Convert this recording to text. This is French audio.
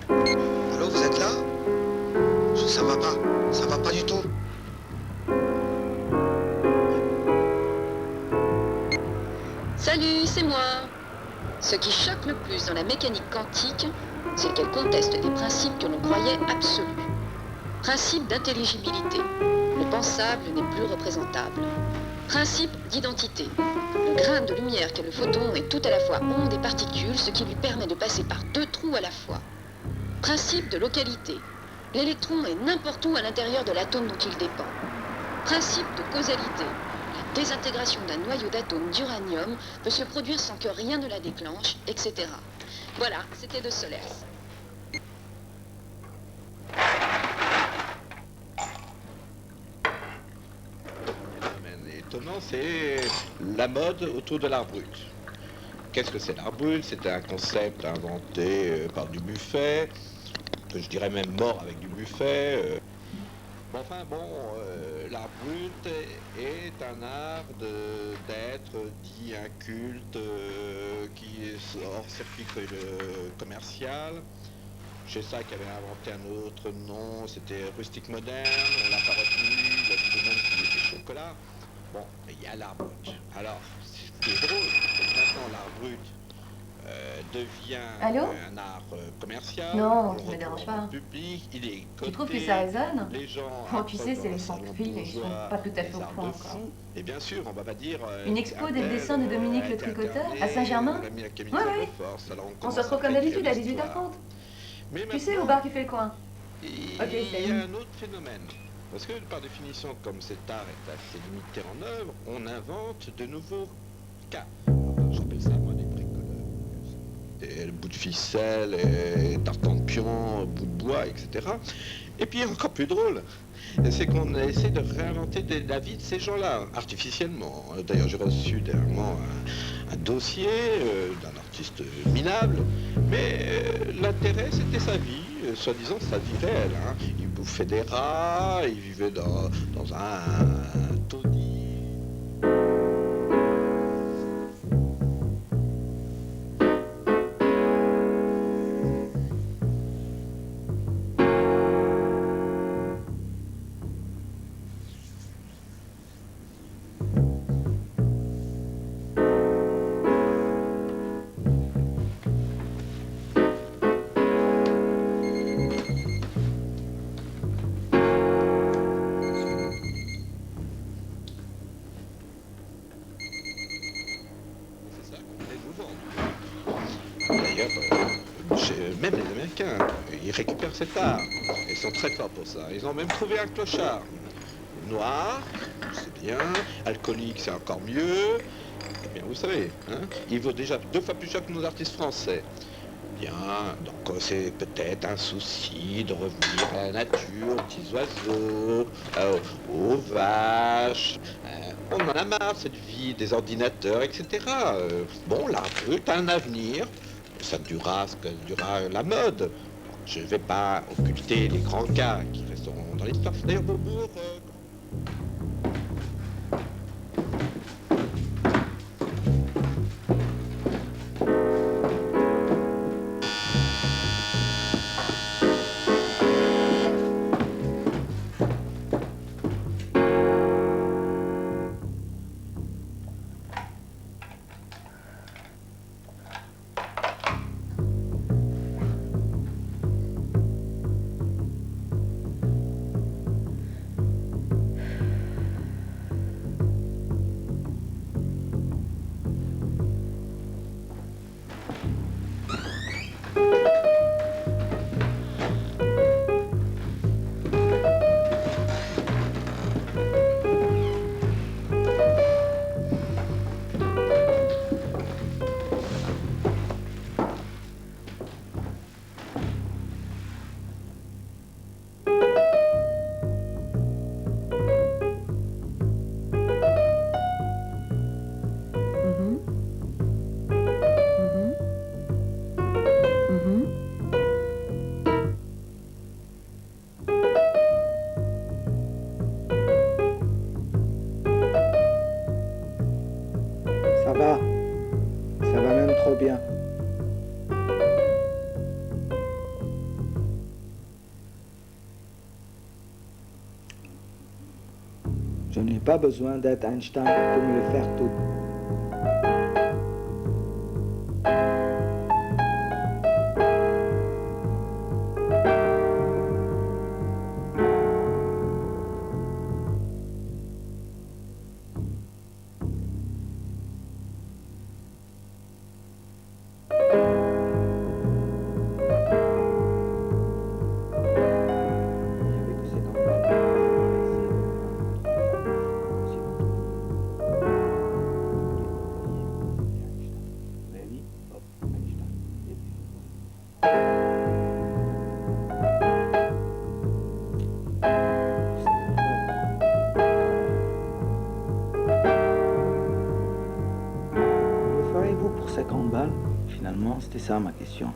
Allô, vous êtes là? Ça va pas du tout. Salut, c'est moi. Ce qui choque le plus dans la mécanique quantique, c'est qu'elle conteste des principes que l'on croyait absolus. Principe d'intelligibilité. Le pensable n'est plus représentable. Principe d'identité. Le grain de lumière qu'est le photon est tout à la fois onde et particule, ce qui lui permet de passer par deux trous à la fois. Principe de localité. L'électron est n'importe où à l'intérieur de l'atome dont il dépend. Principe de causalité. La désintégration d'un noyau d'atome d'uranium peut se produire sans que rien ne la déclenche, etc. Voilà, c'était de Solers. Étonnant, c'est la mode autour de l'art brut. Qu'est-ce que c'est l'art brut? C'est un concept inventé par Dubuffet, que je dirais même mort avec Dubuffet. L'art brut est un art d'être dit un culte qui est hors circuit commercial. Chessac avait inventé un autre nom, c'était rustique moderne, on l'a pas retenu, il a dit même qu'il était chocolat. Bon, il y a l'art brut. Alors, ce qui est drôle, c'est que maintenant l'art brut devient un art commercial. Non, tu me déranges pas. Public, il est coté, Tu trouves que ça résonne? Les gens Bon, tu sais, c'est les centres-villes, ils sont pas tout à fait au point encore. Et bien sûr, on va pas dire... Une expo des dessins de Dominique le tricoteur à Saint-Germain? Oui. On se retrouve comme d'habitude à 18h30. Tu sais, au bar qui fait le coin. Il y a un autre phénomène. Parce que par définition, comme cet art est assez limité en œuvre, on invente de nouveaux cas. J'appelle ça moi des bricoleurs. Des bouts de ficelle, et tartan de pion, bout de bois, etc. Et puis encore plus drôle, c'est qu'on essaie de réinventer la vie de ces gens-là, artificiellement. D'ailleurs, j'ai reçu dernièrement un dossier d'un artiste minable, mais l'intérêt, c'était sa vie, soi-disant sa vie réelle. Hein. Il bouffait des rats, il vivait dans un taudis. Même les Américains, ils récupèrent cet art. Ils sont très forts pour ça. Ils ont même trouvé un clochard. Noir, c'est bien. Alcoolique, c'est encore mieux. Eh bien, vous savez, hein, il vaut déjà 2 fois plus cher que nos artistes français. Bien, donc c'est peut-être un souci de revenir à la nature, aux petits oiseaux, aux vaches. On en a marre, cette vie des ordinateurs, etc. Bon, l'art brut a un avenir. Ça durera ce que durera la mode. Je ne vais pas occulter les grands cas qui resteront dans l'histoire. D'ailleurs, Beaubourg... Ça va. Ça va même trop bien. Je n'ai pas besoin d'être Einstein pour me le faire tout. Ferez-vous pour 50 balles? Finalement, c'était ça ma question.